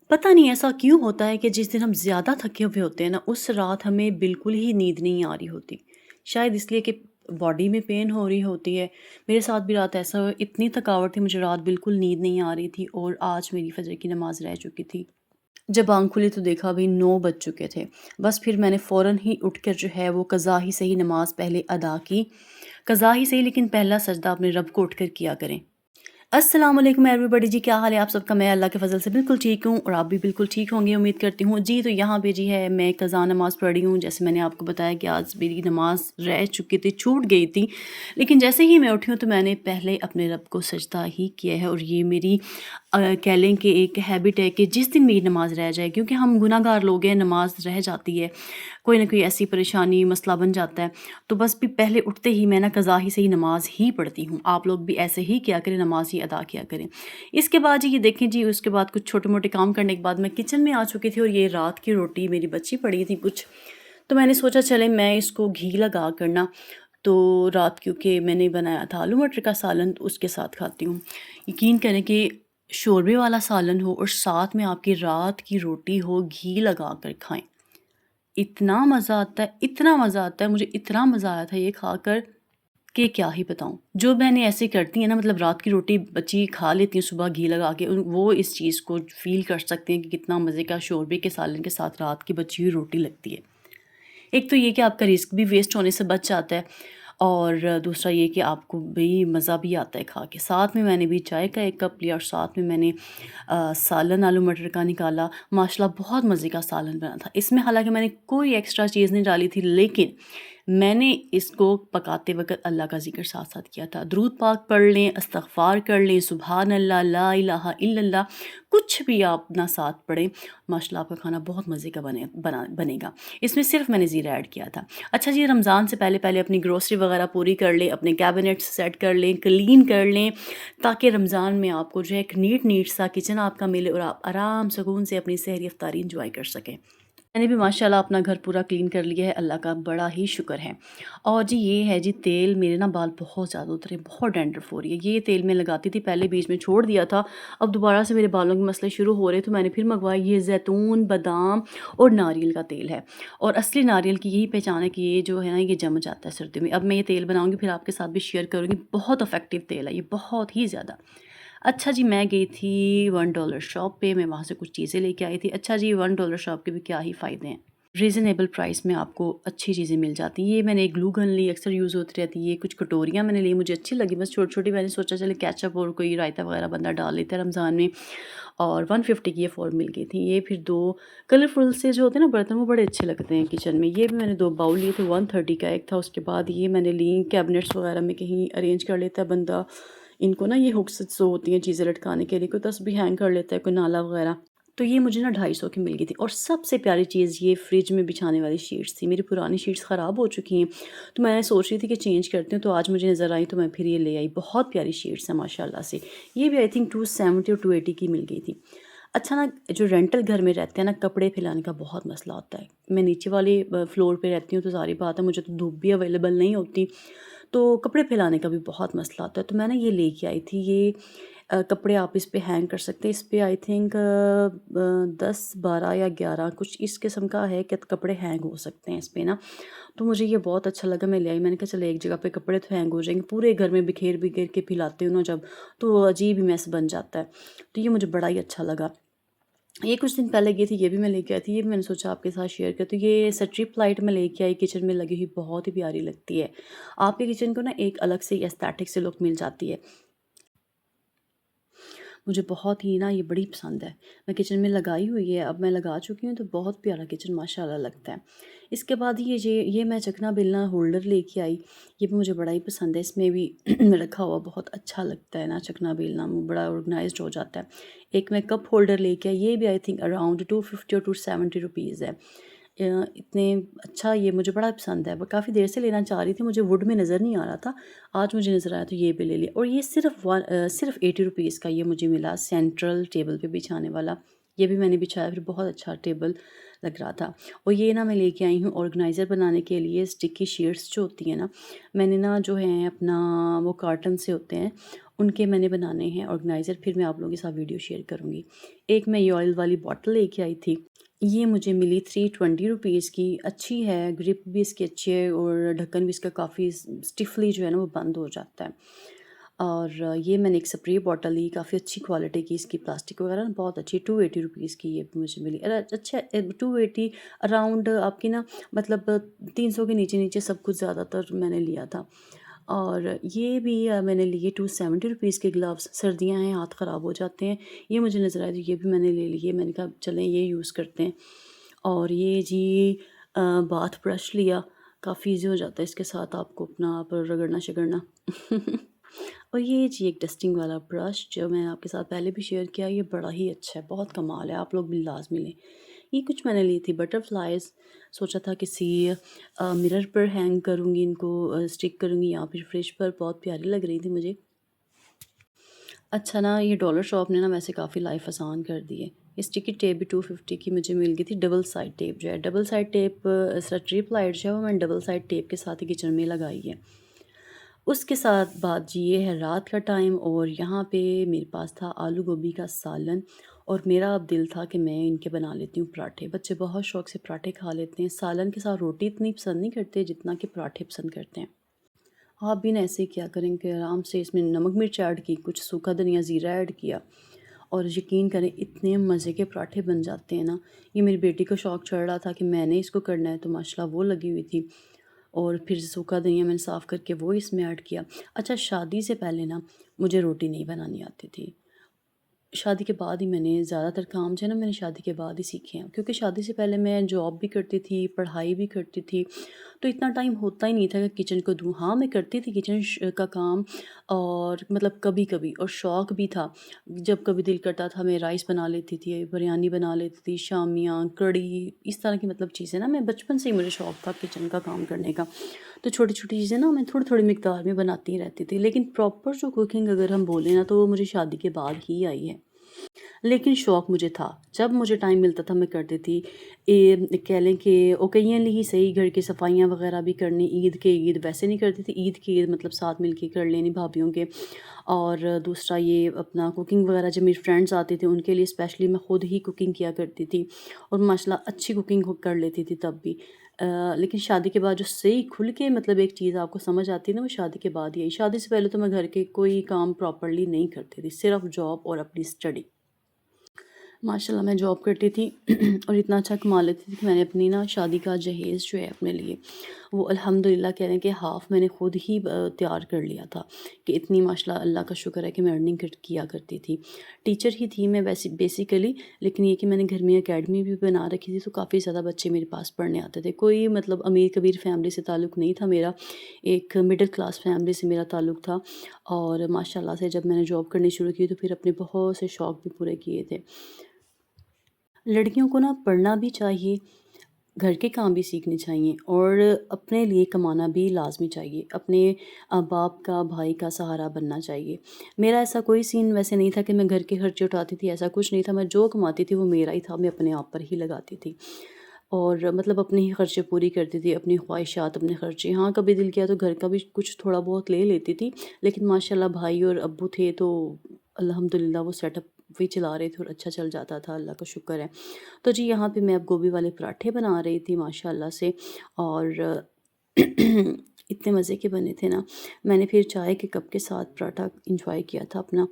पता नहीं ऐसा क्यों होता है कि जिस दिन हम ज़्यादा थके हुए होते हैं ना, उस रात हमें बिल्कुल ही नींद नहीं आ रही होती। शायद इसलिए कि बॉडी में पेन हो रही होती है। मेरे साथ भी रात ऐसा हुआ, इतनी थकावट थी, मुझे रात बिल्कुल नींद नहीं आ रही थी और आज मेरी फ़जर की नमाज़ रह चुकी थी। जब आँख खुली तो देखा भई 9 बज चुके थे। बस फिर मैंने फ़ौरन ही उठकर जो है वो कज़ा ही सही नमाज़ पहले अदा की। कज़ा ही सही लेकिन पहला सजदा अपने रब को उठकर किया करें। अस्सलाम वालेकुम एवरीबॉडी जी, क्या हाल है आप सबका? मैं अल्लाह के फ़ज़ल से बिल्कुल ठीक हूँ और आप भी बिल्कुल ठीक होंगे उम्मीद करती हूँ। जी, तो यहाँ पे जी है मैं क़ज़ा नमाज़ पढ़ी हूँ। जैसे मैंने आपको बताया कि आज मेरी नमाज़ रह चुकी थी, छूट गई थी। लेकिन जैसे ही मैं उठी हूँ तो मैंने पहले अपने रब को सजदा ही किया है और ये मेरी कह लें कि एक हैबिट है कि जिस दिन मेरी नमाज़ रह जाए, क्योंकि हम गुनहगार लोग हैं, नमाज़ रह जाती है, कोई ना कोई ऐसी परेशानी मसला बन जाता है, तो बस भी पहले उठते ही मैं ना कज़ा ही सही नमाज़ ही पढ़ती हूँ। आप लोग भी ऐसे ही किया करें, नमाज़ ही अदा किया करें। इसके बाद जी ये देखें जी, उसके बाद कुछ छोटे-मोटे काम करने के बाद मैं किचन में आ चुकी थी और ये रात की रोटी मेरी बची पड़ी थी कुछ, तो मैंने सोचा चले मैं इसको घी लगा कर ना, तो रात क्योंकि मैंने बनाया था आलू मटर का सालन, तो उसके साथ खाती हूँ। यकीन करें कि शोरबे वाला सालन हो और साथ में आपकी रात की रोटी हो, घी लगा कर खाएँ। इतना मज़ा आता है, इतना मज़ा आता है, मुझे इतना मज़ा आया था ये खाकर कि क्या ही बताऊँ। जो बहनें ऐसे करती हैं ना, मतलब रात की रोटी बची खा लेती हैं सुबह घी लगा के, वो इस चीज़ को फ़ील कर सकते हैं कि कितना मज़े का शोरबे के सालन के साथ रात की बची हुई रोटी लगती है। एक तो ये कि आपका रिस्क भी वेस्ट होने से बच जाता है और दूसरा ये कि आपको भी मज़ा भी आता है खा के। साथ में मैंने भी चाय का 1 कप लिया और साथ में मैंने सालन आलू मटर का निकाला। माशाल्लाह बहुत मज़े का सालन बना था। इसमें हालाँकि मैंने कोई एक्स्ट्रा चीज़ नहीं डाली थी, लेकिन मैंने इसको पकाते वक़्त अल्लाह का ज़िक्र साथ-साथ किया था। दुरूद पाक पढ़ लें, इस्तग़फ़ार कर लें, सुबहान अल्लाह, ला इलाहा इल्लल्लाह, कुछ भी आप अपना साथ पढ़ें, माशाल्लाह आपका खाना बहुत मज़े का बनेगा। इसमें सिर्फ़ मैंने ज़ीरा ऐड किया था। अच्छा जी, रमज़ान से पहले-पहले अपनी ग्रोसरी वग़ैरह पूरी कर लें, अपने कैबिनेट्स सेट कर लें, क्लीन कर लें, ताकि रमज़ान में आपको जो है एक नीट-नीट सा किचन आपका मिले और आप आराम सुकून से अपनी सहरी इफ्तारी एन्जॉय कर सकें। मैंने भी माशाल्लाह अपना घर पूरा क्लीन कर लिया है, अल्लाह का बड़ा ही शुक्र है। और जी ये है जी तेल, मेरे ना बाल बहुत ज़्यादा उतरे, बहुत डैंड्रफ हो रही है। ये तेल मैं लगाती थी पहले, बीच में छोड़ दिया था, अब दोबारा से मेरे बालों के मसले शुरू हो रहे, तो मैंने फिर मँगवाया। ये ज़ैतून, बादाम और नारियल का तेल है और असली नारियल की यही पहचान है कि ये जो है ना, ये जम जाता है सर्दियों में। अब मैं ये तेल बनाऊँगी, फिर आपके साथ भी शेयर करूँगी। बहुत इफ़ेक्टिव तेल है ये, बहुत ही ज़्यादा। अच्छा जी, मैं गई थी $1 शॉप पे, मैं वहाँ से कुछ चीज़ें लेके आई थी। अच्छा जी, $1 शॉप के भी क्या ही फ़ायदे हैं। रीज़नेबल प्राइस में आपको अच्छी चीज़ें मिल जाती हैं। ये मैंने एक ग्लू गन ली, अक्सर यूज़ होती रहती है। ये कुछ कटोरियाँ मैंने ली, मुझे अच्छी लगी, बस छोटी-छोटी। मैंने सोचा चले केचअप और कोई रायता वगैरह बंदा डाल लेता है रमज़ान में, और 150 की ये 4 मिल गई थी। ये फिर 2 कलरफुल से जो होते हैं ना बर्तन, वो बड़े अच्छे लगते हैं किचन में। ये भी मैंने 2 बाउल लिए थे, 130 का एक था। उसके बाद ये मैंने ली, कैबिनेट्स वगैरह में कहीं अरेंज कर लेता है बंदा। इनको ना ये हुक्स जो होती हैं चीज़ें लटकाने के लिए, कोई तस्बीह हैंग कर लेता है, कोई नाला वगैरह। तो ये मुझे ना 250 की मिल गई थी और सबसे प्यारी चीज़ ये फ्रिज में बिछाने वाली शीट्स थी। मेरी पुरानी शीट्स ख़राब हो चुकी हैं, तो मैं सोच रही थी कि चेंज करती हूँ, तो आज मुझे नज़र आई तो मैं फिर ये ले आई। बहुत प्यारी शीट्स हैं माशाल्लाह से। ये भी आई थिंक 270 और 280 की मिल गई थी। अच्छा ना, जो रेंटल घर में रहते हैं ना, कपड़े फैलाने का बहुत मसला होता है। मैं नीचे वाले फ्लोर पे रहती हूँ, तो ज़ाहिर बात है मुझे तो धूप भी अवेलेबल नहीं होती, तो कपड़े फैलाने का भी बहुत मसला आता है। तो मैं ना ये लेके आई थी, ये कपड़े आप इस पे हैंग कर सकते हैं। इस पे आई थिंक 10, 12 या 11 कुछ इस किस्म का है कि कपड़े हैंग हो सकते हैं इस पे ना। तो मुझे ये बहुत अच्छा लगा, मैं ले आई। मैंने कहा चलो एक जगह पे कपड़े तो हैंग हो जाएंगे, पूरे घर में बिखेर-बिखेर के फैलाती हूँ ना जब, तो अजीब ही मैस बन जाता है। तो ये मुझे बड़ा ही अच्छा लगा। ये कुछ दिन पहले गई थी, ये भी मैं लेके आई थी, ये भी मैंने सोचा आपके साथ शेयर करती हूँ। ये स्ट्रिप लाइट मैं लेके आई, किचन में लगी हुई, बहुत ही प्यारी लगती है। आपके किचन को ना एक अलग से एस्थेटिक से लुक मिल जाती है। मुझे बहुत ही ना ये बड़ी पसंद है। मैं किचन में लगाई हुई है, अब मैं लगा चुकी हूँ, तो बहुत प्यारा किचन माशाल्लाह लगता है। इसके बाद ये मैं चकना बेलना होल्डर लेके आई, ये भी मुझे बड़ा ही पसंद है। इसमें भी रखा हुआ बहुत अच्छा लगता है ना, चकना बेलना वो बड़ा ऑर्गेनाइज्ड हो जाता है। एक मैं कप होल्डर लेके आई, ये भी आई थिंक अराउंड 250 और 270 रुपीज़ है। इतने अच्छा, ये मुझे बड़ा पसंद है। वो काफ़ी देर से लेना चाह रही थी, मुझे वुड में नज़र नहीं आ रहा था, आज मुझे नज़र आया तो ये भी ले लिया। और ये सिर्फ 80 रुपीज़ का ये मुझे मिला, सेंट्रल टेबल पे बिछाने वाला। ये भी मैंने बिछाया, फिर बहुत अच्छा टेबल लग रहा था। और ये ना मैं लेके आई हूँ ऑर्गेनाइज़र बनाने के लिए, स्टिकी शीट्स जो होती हैं ना, मैंने ना जो है अपना वो कार्टन से होते हैं, उनके मैंने बनाने हैं ऑर्गेनाइज़र, फिर मैं आप लोगों के साथ वीडियो शेयर करूँगी। एक मैं ये ऑयल वाली बॉटल लेके आई थी। ये मुझे मिली 320 की, अच्छी है, ग्रिप भी इसकी अच्छी है और ढक्कन भी इसका काफ़ी स्टिफली जो है ना वो बंद हो जाता है। और ये मैंने एक स्प्रे बॉटल ली, काफ़ी अच्छी क्वालिटी की, इसकी प्लास्टिक वगैरह ना बहुत अच्छी, 280 की ये मुझे मिली। अच्छा 280 अराउंड आपकी ना, मतलब 300 के नीचे सब कुछ ज़्यादातर मैंने लिया था। और ये भी मैंने लिए 270 के ग्लव्स, सर्दियाँ हैं हाथ ख़राब हो जाते हैं, ये मुझे नज़र आया तो ये भी मैंने ले लिए। मैंने कहा चलें ये यूज़ करते हैं। और ये जी बाथ ब्रश लिया, काफ़ी ईज़ी हो जाता है इसके साथ आपको अपना आप रगड़ना शगड़ना। और ये जी एक डस्टिंग वाला ब्रश जो मैंने आपके साथ पहले भी शेयर किया, ये बड़ा ही अच्छा है, बहुत कमाल है, आप लोग भी लाज़मी लें। ये कुछ मैंने ली थी बटरफ्लाइज़, सोचा था किसी मिरर पर हैंग करूँगी, इनको स्टिक करूँगी या फिर फ्रिज पर, बहुत प्यारी लग रही थी मुझे। अच्छा ना, ये डॉलर शॉप ने ना वैसे काफ़ी लाइफ आसान कर दी है। ये स्टिकी टेप भी 250 की मुझे मिल गई थी, डबल साइड टेप जो है, डबल साइड टेप इस तरह ट्रिप लाइट जो है वो मैंने डबल साइड टेप के साथ ही किचन में लगाई है। उसके साथ बाद जी ये है रात का टाइम और यहाँ पे मेरे पास था आलू गोभी का सालन, और मेरा अब दिल था कि मैं इनके बना लेती हूँ पराठे। बच्चे बहुत शौक से पराठे खा लेते हैं, सालन के साथ रोटी इतनी पसंद नहीं करते जितना कि पराठे पसंद करते हैं। आप भी ना ऐसे ही क्या करें कि आराम से इसमें नमक मिर्च ऐड की, कुछ सूखा धनिया ज़ीरा ऐड किया, और यकीन करें इतने मज़े के पराठे बन जाते हैं ना। ये मेरी बेटी को शौक़ चढ़ रहा था कि मैंने इसको करना है, तो माशाल्लाह वो लगी हुई थी। और फिर सूखा धनिया मैंने साफ़ करके वो इसमें ऐड किया। अच्छा, शादी से पहले ना मुझे रोटी नहीं बनानी आती थी। शादी के बाद ही मैंने ज़्यादातर काम जो है ना मैंने शादी के बाद ही सीखे हैं, क्योंकि शादी से पहले मैं जॉब भी करती थी, पढ़ाई भी करती थी, तो इतना टाइम होता ही नहीं था कि किचन को दूँ। हाँ, मैं करती थी किचन का काम, और मतलब कभी-कभी, और शौक़ भी था। जब कभी दिल करता था मैं राइस बना लेती थी, बिरयानी बना लेती थी, शामियाँ, कढ़ी, इस तरह की मतलब चीज़ें ना, मैं बचपन से ही मुझे शौक़ था किचन का काम करने का। तो छोटी-छोटी चीज़ें ना मैं थोड़ी-थोड़ी मिक़दार में बनाती रहती थी। लेकिन प्रॉपर जो कुकिंग अगर हम बोलें ना, तो वो मुझे शादी के बाद ही आई है। लेकिन शौक़ मुझे था, जब मुझे टाइम मिलता था मैं करती थी। कह लें कि ओकेजनली ही सही, घर की सफाइयाँ वगैरह भी करनी, ईद के ईद वैसे नहीं करती थी, ईद की ईद मतलब साथ मिल के कर लेनी भाभीयों के। और दूसरा ये अपना कुकिंग वगैरह, जब मेरी फ्रेंड्स आती थी उनके लिए स्पेशली मैं ख़ुद ही कुकिंग किया करती थी, और माशाल्लाह अच्छी कुकिंग कर लेती थी तब भी। लेकिन शादी के बाद जो सही खुल के मतलब एक चीज़ आपको समझ आती है ना, वो शादी के बाद ही आई। शादी से पहले तो मैं घर के कोई काम प्रॉपर्ली नहीं करती थी, सिर्फ़ जॉब और अपनी स्टडी। माशाल्लाह मैं जॉब करती थी और इतना अच्छा कमा लेती थी कि मैंने अपनी ना शादी का जहेज़ जो है अपने लिए, वो अल्हम्दुलिल्लाह कह लें कि हाफ़ मैंने ख़ुद ही तैयार कर लिया था, कि इतनी माशाल्लाह अल्लाह का शुक्र है कि मैं अर्निंग किया करती थी। टीचर ही थी मैं वैसे बेसिकली, लेकिन ये कि मैंने घर में एकेडमी भी बना रखी थी, तो काफ़ी ज़्यादा बच्चे मेरे पास पढ़ने आते थे। कोई मतलब अमीर कबीर फैमिली से ताल्लुक़ नहीं था मेरा, एक मिडिल क्लास फैमिली से मेरा ताल्लुक़ था। और माशाल्लाह से जब मैंने जॉब करनी शुरू की, तो फिर अपने बहुत से शौक़ भी पूरे किए थे। लड़कियों को ना पढ़ना भी चाहिए, घर के काम भी सीखने चाहिए, और अपने लिए कमाना भी लाज़मी चाहिए। अपने बाप का, भाई का सहारा बनना चाहिए। मेरा ऐसा कोई सीन वैसे नहीं था कि मैं घर के खर्चे उठाती थी, ऐसा कुछ नहीं था। मैं जो कमाती थी वो मेरा ही था, मैं अपने आप पर ही लगाती थी, और मतलब अपने ही खर्चे पूरी करती थी, अपनी ख्वाहिशात, अपने खर्चे। हाँ, कभी दिल किया तो घर का भी कुछ थोड़ा बहुत ले लेती थी, लेकिन माशाल्लाह भाई और अब्बू थे तो अल्हम्दुलिल्लाह वो सेटअप भी चला रहे थे और अच्छा चल जाता था, अल्लाह का शुक्र है। तो जी यहाँ पे मैं अब गोभी वाले पराठे बना रही थी माशाल्लाह से, और इतने मज़े के बने थे ना, मैंने फिर चाय के कप के साथ पराठा एंजॉय किया था अपना,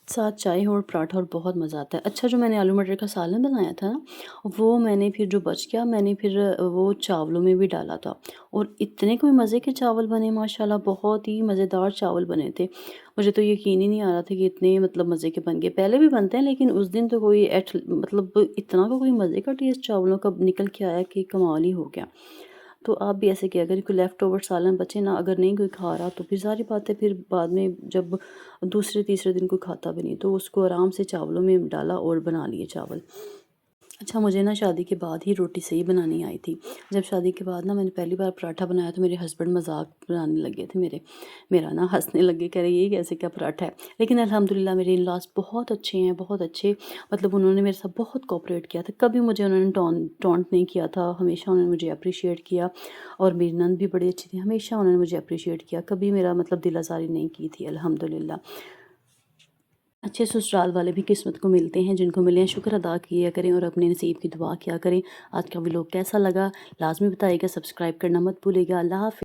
साथ चाय हो और पराठा, और बहुत मज़ा आता है। अच्छा, जो मैंने आलू मटर का सालन बनाया था ना, वो मैंने फिर जो बच गया मैंने फिर वो चावलों में भी डाला था, और इतने कोई मज़े के चावल बने माशाल्लाह, बहुत ही मज़ेदार चावल बने थे। मुझे तो यकीन ही नहीं आ रहा था कि इतने मतलब मज़े के बन गए। पहले भी बनते हैं, लेकिन उस दिन तो कोई मतलब इतना कोई मज़े का टेस्ट चावलों का निकल के आया कि कमाल ही हो गया। तो आप भी ऐसे किया करें, कोई लेफ़्ट ओवर सालन बचे ना, अगर नहीं कोई खा रहा तो फिर सारी बात है, फिर बाद में जब दूसरे तीसरे दिन कोई खाता भी नहीं, तो उसको आराम से चावलों में डाला और बना लिए चावल। अच्छा, मुझे ना शादी के बाद ही रोटी सही बनानी आई थी। जब शादी के बाद ना मैंने पहली बार पराठा बनाया तो मेरे हस्बैंड मज़ाक बनाने लगे थे मेरा ना हँसने लगे, कह रहे ये कैसे क्या पराठा है। लेकिन अल्हम्दुलिल्लाह मेरे इन-लॉज़ बहुत अच्छे हैं, बहुत अच्छे, मतलब उन्होंने मेरे साथ बहुत कोऑपरेट किया था। कभी मुझे उन्होंने टॉन्ट नहीं किया था, हमेशा उन्होंने मुझे एप्रिशिएट किया। और मेरी नंद भी बड़ी अच्छी थी, हमेशा उन्होंने मुझे एप्रिशिएट किया, कभी मेरा मतलब दिल आज़ारी नहीं की थी अल्हम्दुलिल्लाह। अच्छे ससुराल वाले भी किस्मत को मिलते हैं, जिनको मिले हैं शुक्र अदा किया करें और अपने नसीब की दुआ किया करें। आज का व्लॉग कैसा लगा लाज़मी बताइएगा, सब्सक्राइब करना मत भूलिएगा। अल्लाह हाफ़िज़।